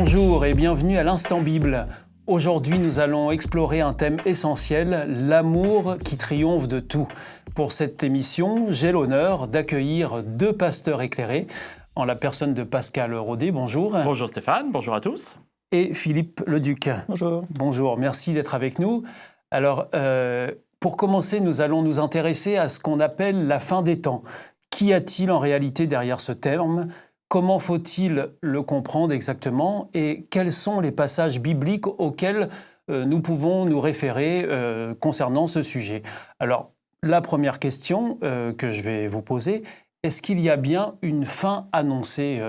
Bonjour et bienvenue à l'Instant Bible. Aujourd'hui, nous allons explorer un thème essentiel, l'amour qui triomphe de tout. Pour cette émission, j'ai l'honneur d'accueillir deux pasteurs éclairés, en la personne de Pascal Raudet. Bonjour. Bonjour Stéphane, bonjour à tous. Et Philippe Leduc. Bonjour. Bonjour, merci d'être avec nous. Alors, pour commencer, nous allons nous intéresser à ce qu'on appelle la fin des temps. Qu'y a-t-il en réalité derrière ce terme ? Comment faut-il le comprendre exactement et quels sont les passages bibliques auxquels nous pouvons nous référer concernant ce sujet ? Alors, la première question que je vais vous poser, est-ce qu'il y a bien une fin annoncée,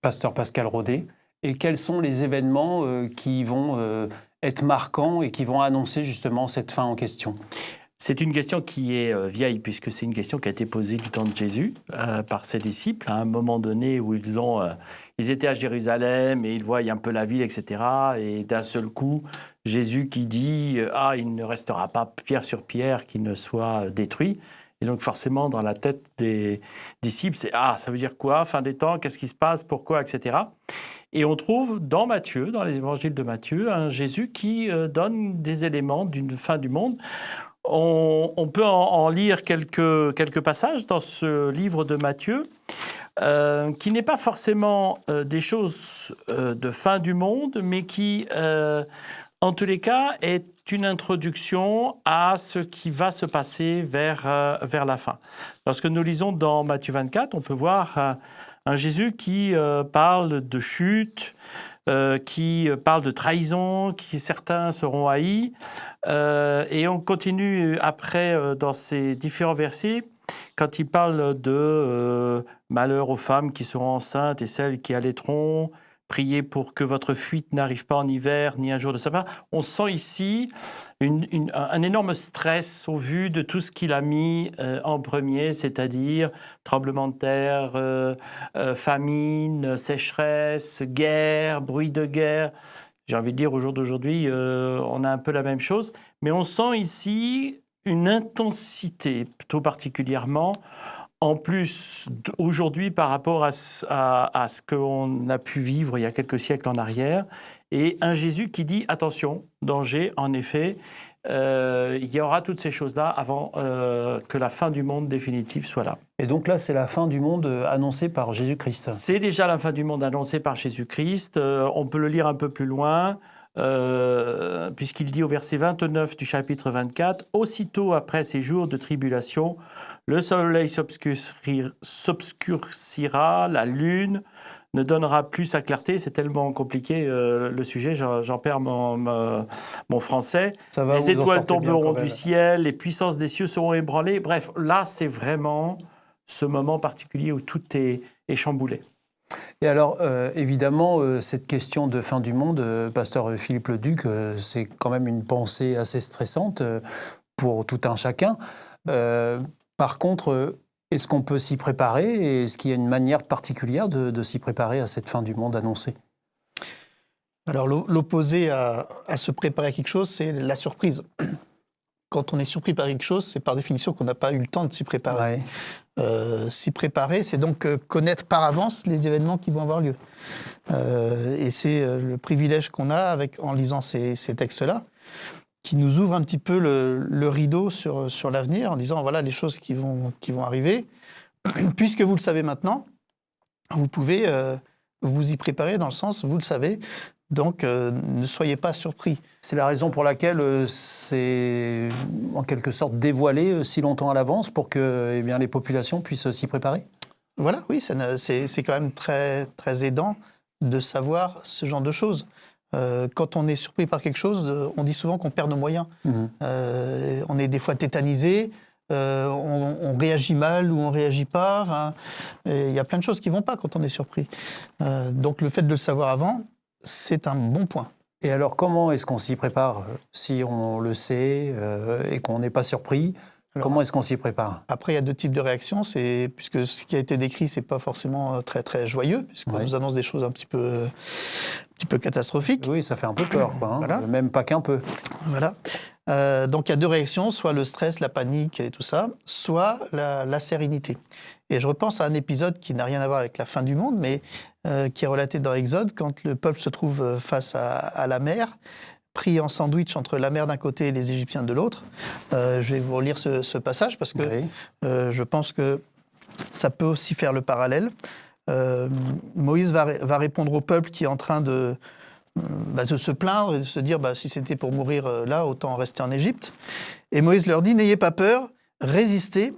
Pasteur Pascal Raudet ? Et quels sont les événements qui vont être marquants et qui vont annoncer justement cette fin en question ? C'est une question qui est vieille, puisque c'est une question qui a été posée du temps de Jésus par ses disciples, à un moment donné où ils étaient à Jérusalem et ils voient un peu la ville, etc. Et d'un seul coup, Jésus qui dit « Ah, il ne restera pas pierre sur pierre qui ne soit détruit ». Et donc forcément, dans la tête des disciples, c'est « Ah, ça veut dire quoi ? Fin des temps, qu'est-ce qui se passe ? Pourquoi ? Etc. » Et on trouve dans Matthieu, dans les évangiles de Matthieu, un Jésus qui donne des éléments d'une fin du monde. On peut en lire quelques passages dans ce livre de Matthieu, qui n'est pas forcément des choses de fin du monde, mais qui, en tous les cas, est une introduction à ce qui va se passer vers la fin. Lorsque nous lisons dans Matthieu 24, on peut voir un Jésus qui parle de chute, qui parle de trahison, qui certains seront haïs. Et on continue après dans ces différents versets, quand il parle de malheur aux femmes qui seront enceintes et celles qui allaiteront, priez pour que votre fuite n'arrive pas en hiver ni un jour de sabbat. On sent ici un énorme stress au vu de tout ce qu'il a mis en premier, c'est-à-dire tremblement de terre, famine, sécheresse, guerre, bruit de guerre. J'ai envie de dire, au jour d'aujourd'hui, on a un peu la même chose. Mais on sent ici une intensité, tout particulièrement, en plus aujourd'hui par rapport à ce qu'on a pu vivre il y a quelques siècles en arrière. Et un Jésus qui dit, attention, danger, en effet, il y aura toutes ces choses-là avant que la fin du monde définitive soit là. Et donc là, c'est la fin du monde annoncée par Jésus-Christ. C'est déjà la fin du monde annoncée par Jésus-Christ. On peut le lire un peu plus loin, puisqu'il dit au verset 29 du chapitre 24, « Aussitôt après ces jours de tribulation, le soleil s'obscurcira, la lune ne donnera plus sa clarté. » C'est tellement compliqué le sujet, j'en perds mon français. Les étoiles tomberont du ciel, les puissances des cieux seront ébranlées. Bref, là, c'est vraiment ce moment particulier où tout est chamboulé. Et alors, évidemment, cette question de fin du monde, pasteur Philippe Leduc, c'est quand même une pensée assez stressante pour tout un chacun. Par contre, est-ce qu'on peut s'y préparer et est-ce qu'il y a une manière particulière de s'y préparer à cette fin du monde annoncée ? Alors, l'opposé à se préparer à quelque chose, c'est la surprise. Quand on est surpris par quelque chose, c'est par définition qu'on n'a pas eu le temps de s'y préparer. Ouais. S'y préparer, c'est donc connaître par avance les événements qui vont avoir lieu. Et c'est le privilège qu'on a en lisant ces textes-là, qui nous ouvre un petit peu le rideau sur l'avenir, en disant voilà les choses qui vont arriver. Puisque vous le savez maintenant, vous pouvez vous y préparer dans le sens, vous le savez, donc ne soyez pas surpris. C'est la raison pour laquelle c'est en quelque sorte dévoilé si longtemps à l'avance pour que les populations puissent s'y préparer ? Voilà, oui, c'est quand même très, très aidant de savoir ce genre de choses. Quand on est surpris par quelque chose, on dit souvent qu'on perd nos moyens. On est des fois tétanisé, on réagit mal ou on ne réagit pas. Enfin, il y a plein de choses qui ne vont pas quand on est surpris. Donc le fait de le savoir avant, c'est un bon point. Et alors comment est-ce qu'on s'y prépare si on le sait et qu'on n'est pas surpris ? Alors, comment est-ce qu'on s'y prépare ? Après, il y a deux types de réactions. Puisque ce qui a été décrit, ce n'est pas forcément très, très joyeux, puisqu'on nous annonce des choses un petit peu catastrophiques. Oui, ça fait un peu peur, quoi, hein. Voilà. Même pas qu'un peu. Voilà. Donc il y a deux réactions, soit le stress, la panique et tout ça, soit la sérénité. Et je repense à un épisode qui n'a rien à voir avec la fin du monde, mais qui est relaté dans Exode, quand le peuple se trouve face à la mer, pris en sandwich entre la mer d'un côté et les Égyptiens de l'autre. Je vais vous relire ce passage parce que je pense que ça peut aussi faire le parallèle. Moïse va répondre au peuple qui est en train de se plaindre et de se dire si c'était pour mourir là, autant rester en Égypte. Et Moïse leur dit « N'ayez pas peur, résistez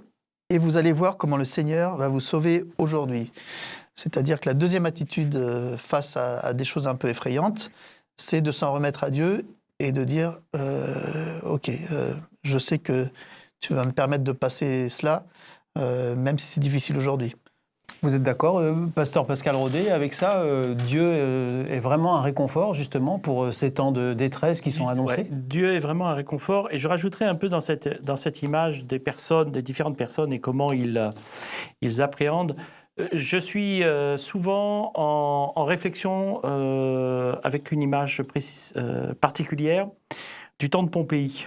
et vous allez voir comment le Seigneur va vous sauver aujourd'hui. » C'est-à-dire que la deuxième attitude face à des choses un peu effrayantes, c'est de s'en remettre à Dieu et de dire « Ok, je sais que tu vas me permettre de passer cela, même si c'est difficile aujourd'hui. » Vous êtes d'accord, pasteur Pascal Rodet, avec ça Dieu est vraiment un réconfort, justement, pour ces temps de détresse qui sont annoncés? Ouais, Dieu est vraiment un réconfort. Et je rajouterais un peu dans cette image des personnes, des différentes personnes et comment ils appréhendent. Je suis souvent en réflexion avec une image particulière du temps de Pompéi.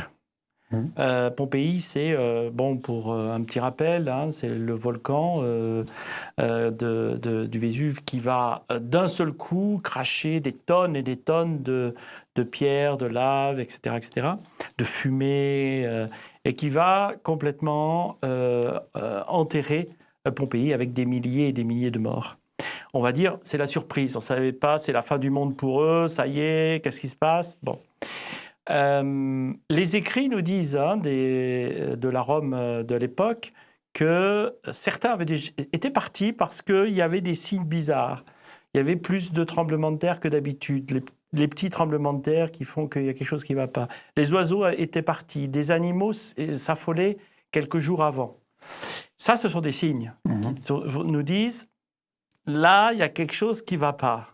Pompéi, c'est, pour un petit rappel, c'est le volcan du Vésuve qui va d'un seul coup cracher des tonnes et des tonnes de pierres, de lave, etc., de fumée, et qui va complètement enterrer Pompéi avec des milliers et des milliers de morts. On va dire, c'est la surprise, on ne savait pas, c'est la fin du monde pour eux, ça y est, qu'est-ce qui se passe? Bon. Les écrits nous disent de la Rome de l'époque que certains étaient partis parce qu'il y avait des signes bizarres. Il y avait plus de tremblements de terre que d'habitude, les petits tremblements de terre qui font qu'il y a quelque chose qui ne va pas. Les oiseaux étaient partis, des animaux s'affolaient quelques jours avant. Ça, ce sont des signes qui nous disent, là, il y a quelque chose qui ne va pas.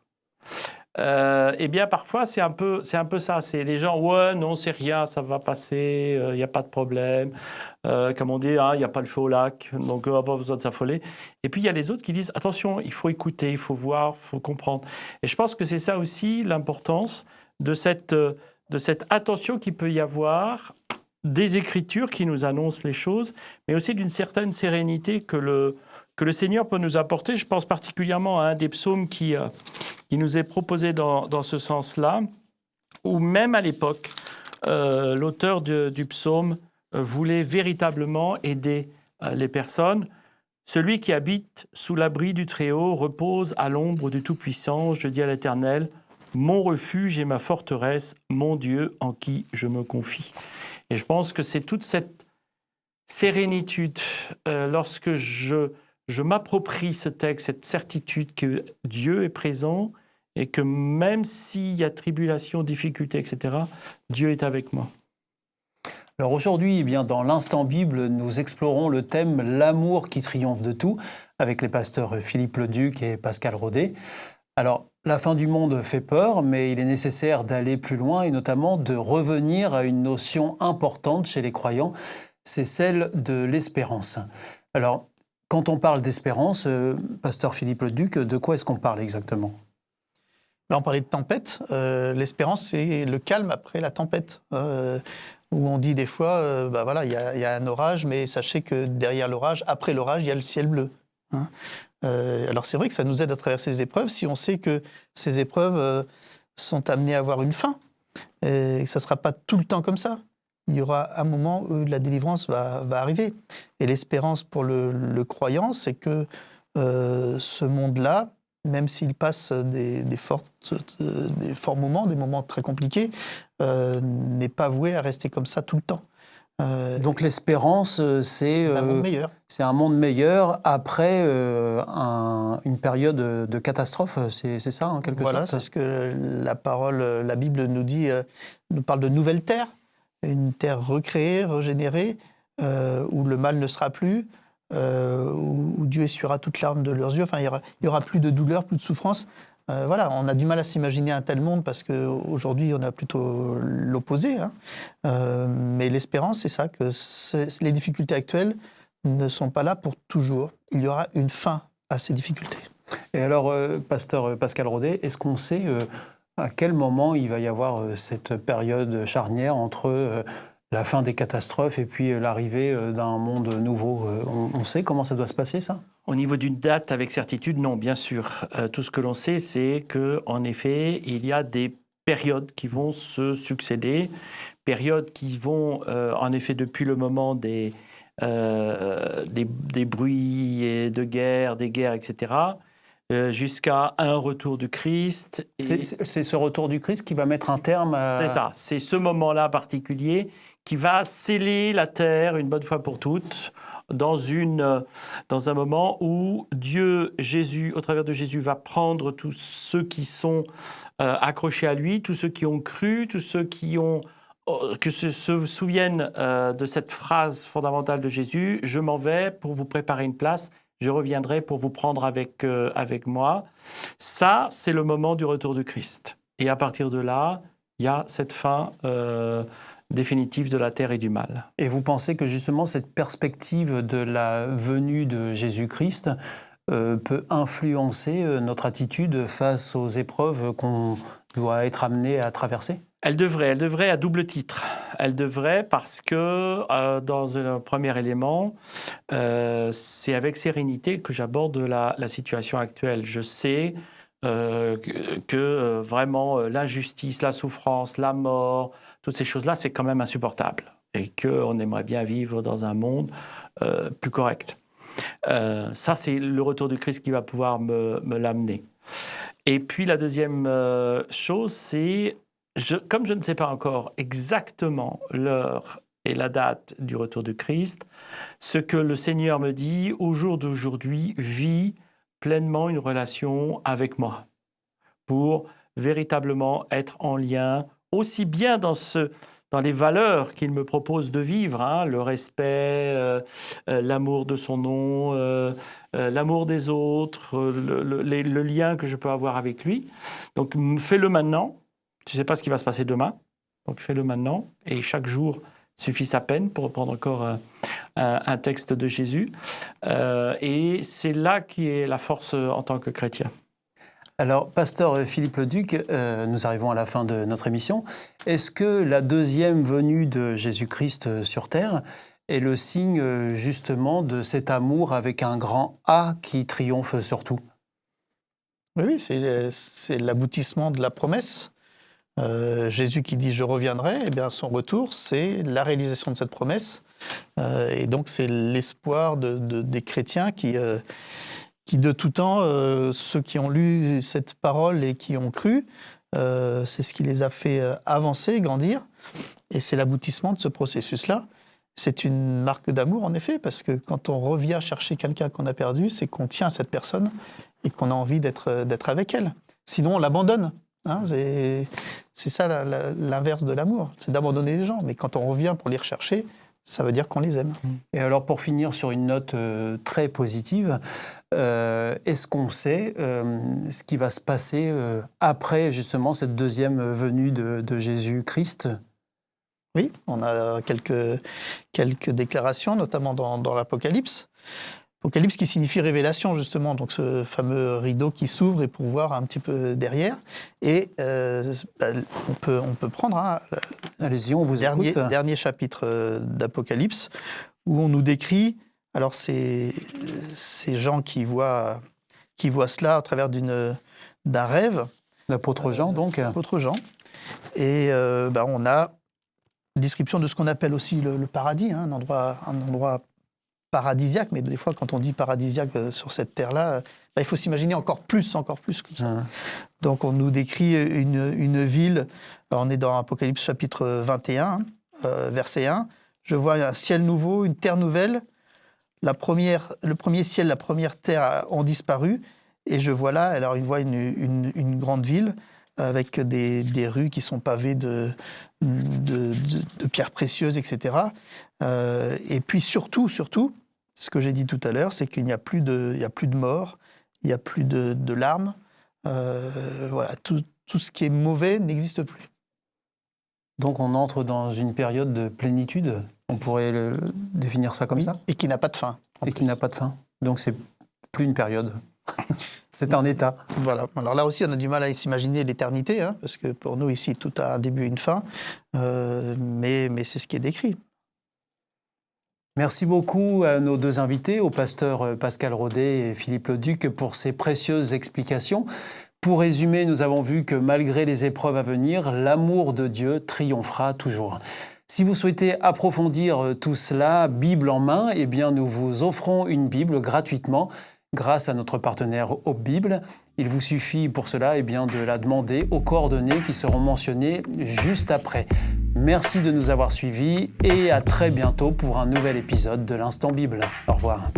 Eh bien, parfois, c'est un peu ça. C'est les gens, ouais, non, c'est rien, ça va passer, il n'y a pas de problème. Comme on dit, il n'y a pas le feu au lac, donc on n'a pas besoin de s'affoler. Et puis, il y a les autres qui disent, attention, il faut écouter, il faut voir, il faut comprendre. Et je pense que c'est ça aussi l'importance de cette attention qu'il peut y avoir des Écritures qui nous annoncent les choses, mais aussi d'une certaine sérénité que le Seigneur peut nous apporter. Je pense particulièrement à un des psaumes qui nous est proposé dans ce sens-là, où même à l'époque, l'auteur du psaume voulait véritablement aider les personnes. Celui qui habite sous l'abri du Très-Haut repose à l'ombre du Tout-Puissant. Je dis à l'Éternel, mon refuge et ma forteresse, mon Dieu en qui je me confie. Et je pense que c'est toute cette sérénitude lorsque je m'approprie ce texte, cette certitude que Dieu est présent et que même s'il y a tribulation, difficulté, etc., Dieu est avec moi. Alors aujourd'hui, eh bien, dans l'Instant Bible, nous explorons le thème « L'amour qui triomphe de tout » avec les pasteurs Philippe Leduc et Pascal Rodet. Alors, la fin du monde fait peur, mais il est nécessaire d'aller plus loin et notamment de revenir à une notion importante chez les croyants, c'est celle de l'espérance. Alors, quand on parle d'espérance, pasteur Philippe Leduc, de quoi est-ce qu'on parle exactement? Là, on parlait de tempête. L'espérance, c'est le calme après la tempête. Où on dit des fois, il y a un orage, mais sachez que derrière l'orage, après l'orage, il y a le ciel bleu. Alors c'est vrai que ça nous aide à traverser les épreuves si on sait que ces épreuves sont amenées à avoir une fin. Et que ça ne sera pas tout le temps comme ça. Il y aura un moment où la délivrance va arriver. Et l'espérance pour le croyant, c'est que ce monde-là, même s'il passe des forts moments, des moments très compliqués, n'est pas voué à rester comme ça tout le temps. Donc l'espérance, c'est un monde meilleur après une période de catastrophe, c'est ça en quelque sorte? Voilà, c'est ce que la Bible nous parle de nouvelle terre, une terre recréée, régénérée, où le mal ne sera plus, où Dieu essuiera toute larme de leurs yeux. Enfin, il y aura plus de douleur, plus de souffrance. On a du mal à s'imaginer un tel monde parce qu'aujourd'hui, on a plutôt l'opposé. Mais l'espérance, c'est ça, que les difficultés actuelles ne sont pas là pour toujours. Il y aura une fin à ces difficultés. Et alors, pasteur Pascal Rodet, est-ce qu'on sait à quel moment il va y avoir cette période charnière entre la fin des catastrophes et puis l'arrivée d'un monde nouveau. On sait comment ça doit se passer, ça ? Au niveau d'une date avec certitude, non, bien sûr. Tout ce que l'on sait, c'est qu'en effet, il y a des périodes qui vont se succéder, périodes qui vont, en effet, depuis le moment des bruits et de guerre, des guerres, etc., jusqu'à un retour du Christ. C'est ce retour du Christ qui va mettre un terme à... C'est ça, c'est ce moment-là particulier qui va sceller la terre une bonne fois pour toutes dans un moment où Dieu, Jésus, au travers de Jésus, va prendre tous ceux qui sont accrochés à lui, tous ceux qui ont cru, tous ceux qui se souviennent de cette phrase fondamentale de Jésus, « Je m'en vais pour vous préparer une place, je reviendrai pour vous prendre avec moi ». Ça, c'est le moment du retour du Christ. Et à partir de là, il y a cette fin définitive de la terre et du mal. Et vous pensez que justement cette perspective de la venue de Jésus-Christ peut influencer notre attitude face aux épreuves qu'on doit être amené à traverser ? Elle devrait à double titre. Elle devrait parce que, dans un premier élément, c'est avec sérénité que j'aborde la situation actuelle. Je sais que vraiment l'injustice, la souffrance, la mort, toutes ces choses-là, c'est quand même insupportable et qu'on aimerait bien vivre dans un monde plus correct. Ça, c'est le retour du Christ qui va pouvoir me l'amener. Et puis la deuxième chose, c'est, comme je ne sais pas encore exactement l'heure et la date du retour du Christ, ce que le Seigneur me dit, au jour d'aujourd'hui, vis pleinement une relation avec moi pour véritablement être en lien aussi bien dans les valeurs qu'il me propose de vivre, hein, le respect, l'amour de son nom, l'amour des autres, le lien que je peux avoir avec lui. Donc fais-le maintenant. Tu ne sais pas ce qui va se passer demain, donc fais-le maintenant. Et chaque jour suffit sa peine, pour reprendre encore un texte de Jésus. Et c'est là qui est la force en tant que chrétien. Alors, pasteur Philippe Leduc, nous arrivons à la fin de notre émission. Est-ce que la deuxième venue de Jésus-Christ sur terre est le signe justement de cet amour avec un grand A qui triomphe sur tout ? Oui, c'est l'aboutissement de la promesse. Jésus qui dit « je reviendrai », eh bien son retour, c'est la réalisation de cette promesse. Et donc c'est l'espoir des chrétiens qui de tout temps, ceux qui ont lu cette parole et qui ont cru, c'est ce qui les a fait avancer, grandir. Et c'est l'aboutissement de ce processus-là. C'est une marque d'amour, en effet, parce que quand on revient chercher quelqu'un qu'on a perdu, c'est qu'on tient à cette personne et qu'on a envie d'être avec elle. Sinon, on l'abandonne. Hein, c'est ça l'inverse de l'amour, c'est d'abandonner les gens. Mais quand on revient pour les rechercher, ça veut dire qu'on les aime. Et alors, pour finir sur une note très positive, est-ce qu'on sait ce qui va se passer après, justement, cette deuxième venue de Jésus-Christ ? Oui, on a quelques déclarations, notamment dans l'Apocalypse. Apocalypse qui signifie révélation, justement, donc ce fameux rideau qui s'ouvre et pour voir un petit peu derrière. Et on peut prendre allez-y, on vous écoute. Dernier chapitre d'Apocalypse, où on nous décrit, alors ces gens qui voient cela au travers d'un rêve. L'apôtre Jean, donc. L'apôtre Jean. Et on a une description de ce qu'on appelle aussi le paradis, hein, un endroit paradisiaque, mais des fois, quand on dit paradisiaque sur cette terre-là, il faut s'imaginer encore plus comme ça. Donc, on nous décrit une ville, on est dans Apocalypse chapitre 21, verset 1, « Je vois un ciel nouveau, une terre nouvelle, le premier ciel, la première terre ont disparu, et je vois là, alors il voit une grande ville, avec des rues qui sont pavées de pierres précieuses, etc. Et puis surtout, ce que j'ai dit tout à l'heure, c'est qu'il n'y a plus de mort, il n'y a plus de larmes. Voilà, tout ce qui est mauvais n'existe plus. Donc on entre dans une période de plénitude, on pourrait définir ça comme ça ? Et qui n'a pas de fin. Et qui n'a pas de fin. Donc c'est plus une période. C'est un état. Voilà. Alors là aussi, on a du mal à s'imaginer l'éternité, hein, parce que pour nous, ici, tout a un début et une fin. Mais c'est ce qui est décrit. Merci beaucoup à nos deux invités, au pasteur Pascal Rodet et Philippe Leduc, pour ces précieuses explications. Pour résumer, nous avons vu que malgré les épreuves à venir, l'amour de Dieu triomphera toujours. Si vous souhaitez approfondir tout cela, Bible en main, eh bien nous vous offrons une Bible gratuitement grâce à notre partenaire Hope Bible. Il vous suffit pour cela de la demander aux coordonnées qui seront mentionnées juste après. Merci de nous avoir suivis et à très bientôt pour un nouvel épisode de l'Instant Bible. Au revoir.